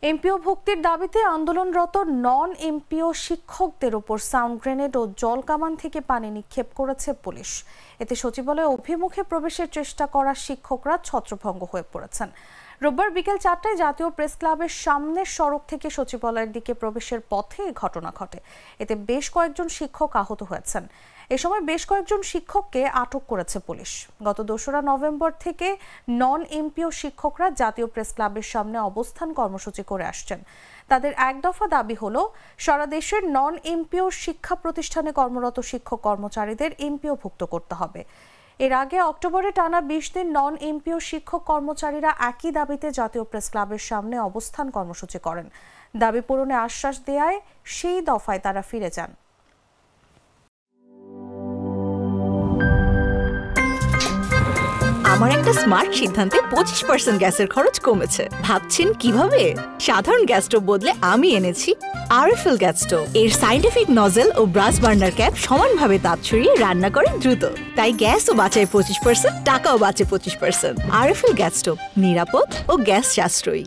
MPO ভুক্তির দাবিতে আন্দোলনরত non MPO শিক্ষকদের উপর সাউন্ড গ্রেনেড ও জল কামান থেকে পানি নিক্ষেপ করেছে পুলিশ। এতে সচিবালয়ে অভিমুখে প্রবেশের চেষ্টা করা শিক্ষকরা ছত্রভঙ্গ হয়ে পড়েছেন। রোববার বিকেল 4টায় জাতীয় প্রেস ক্লাবের সামনের সড়ক থেকে সচিবালয়ের দিকে প্রবেশের পথে এই ঘটনা ঘটে। এতে বেশ কয়েকজন শিক্ষক আহত হয়েছেন। এ সময় বেশ কয়েকজন শিক্ষককে আটক করেছে পুলিশ। গত 2রা নভেম্বর থেকে নন এমপিও শিক্ষকরা জাতীয় প্রেস ক্লাবের সামনে অবস্থান কর্মসূচি করে আসছেন। তাদের এক দফা দাবি হলো সারা দেশের নন এমপিও শিক্ষা প্রতিষ্ঠানে কর্মরত শিক্ষক কর্মচারীদের এমপিও ভুক্ত করতে হবে। এর আগে অক্টোবরে টানা 20 দিন নন এমপিও শিক্ষক কর্মচারীরা একই দাবিতে জাতীয় প্রেস ক্লাবের সামনে অবস্থান কর্মসূচি করেন। দাবি পূরণে আশ্বাস দেয়ায় সেই দফায় তারা ফিরে যান। আমার একটা স্মার্ট সিদ্ধান্তে 25% গ্যাসের খরচ কমেছে। ভাবছেন কিভাবে? সাধারণ গ্যাস স্টোভ বদলে আমি এনেছি আরএফএল গ্যাস স্টোভ। এর সাইন্টিফিক নজল ও ব্রাস বার্নার ক্যাপ সমানভাবে তাপ ছড়িয়ে রান্না করে দ্রুত। তাই গ্যাসও বাঁচায় 25%, টাকাও বাঁচে 25%। আরএফএল গ্যাস স্টোভ নিরাপদ ও গ্যাস সাশ্রয়ী।